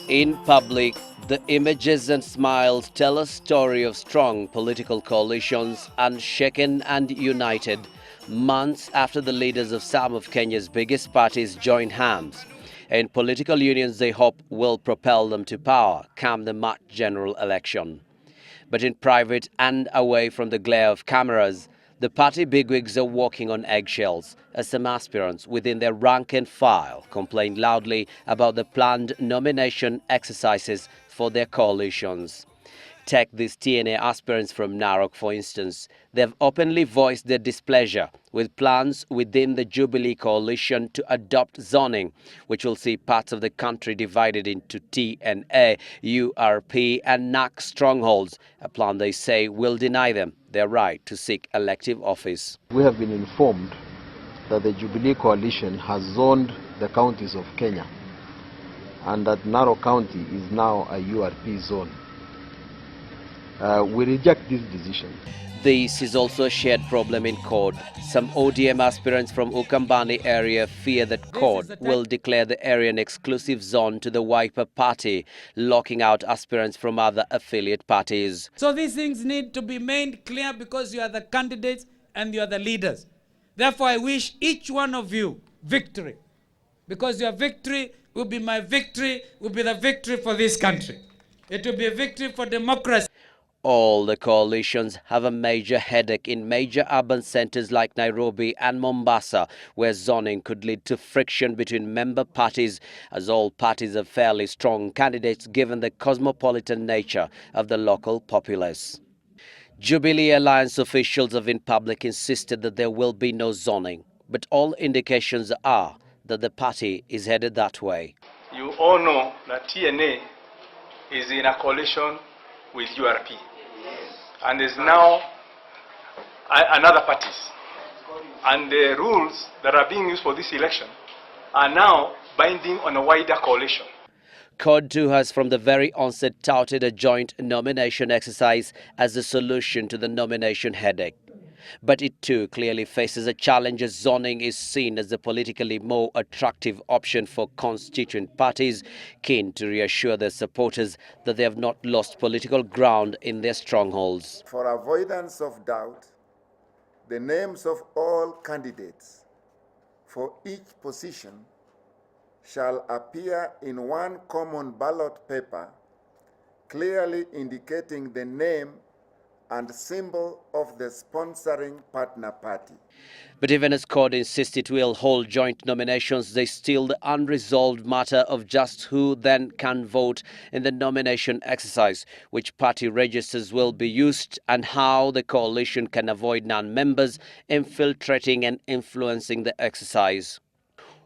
In public, the images and smiles tell a story of strong political coalitions, unshaken and united, months after the leaders of some of Kenya's biggest parties join hands. In political unions they hope will propel them to power come the March general election. But in private and away from the glare of cameras, the party bigwigs are walking on eggshells as some aspirants within their rank and file complain loudly about the planned nomination exercises for their coalitions. Take these TNA aspirants from Narok, for instance. They have openly voiced their displeasure with plans within the Jubilee coalition to adopt zoning, which will see parts of the country divided into TNA, URP and NAC strongholds, a plan they say will deny them their right to seek elective office. We have been informed that the Jubilee coalition has zoned the counties of Kenya and that Narok County is now a URP zone. We reject this decision. This is also a shared problem in CORD. Some ODM aspirants from Ukambani area fear that CORD will declare the area an exclusive zone to the Wiper party, locking out aspirants from other affiliate parties. So these things need to be made clear because you are the candidates and you are the leaders. Therefore, I wish each one of you victory, because your victory will be my victory, will be the victory for this country. It will be a victory for democracy. All the coalitions have a major headache in major urban centers like Nairobi and Mombasa, where zoning could lead to friction between member parties, as all parties have fairly strong candidates given the cosmopolitan nature of the local populace. Jubilee Alliance officials have in public insisted that there will be no zoning, but all indications are that the party is headed that way. You all know that TNA is in a coalition with URP. And there's now another parties. And the rules that are being used for this election are now binding on a wider coalition. CORD too has from the very onset touted a joint nomination exercise as the solution to the nomination headache. But it too clearly faces a challenge as zoning is seen as the politically more attractive option for constituent parties, keen to reassure their supporters that they have not lost political ground in their strongholds. For avoidance of doubt, the names of all candidates for each position shall appear in one common ballot paper, clearly indicating the name and symbol of the sponsoring partner party. But even as CORD insists it will hold joint nominations, there's still the unresolved matter of just who then can vote in the nomination exercise, which party registers will be used, and how the coalition can avoid non-members infiltrating and influencing the exercise.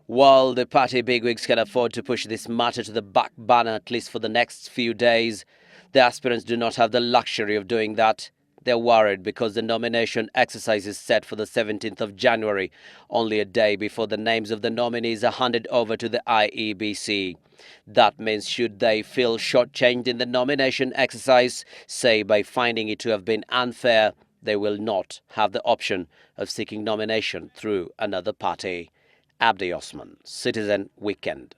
While the party bigwigs can afford to push this matter to the back burner at least for the next few days, the aspirants do not have the luxury of doing that. They're worried because the nomination exercise is set for the 17th of January, only a day before the names of the nominees are handed over to the IEBC. That means should they feel shortchanged in the nomination exercise, say by finding it to have been unfair, they will not have the option of seeking nomination through another party. Abdi Osman, Citizen Weekend.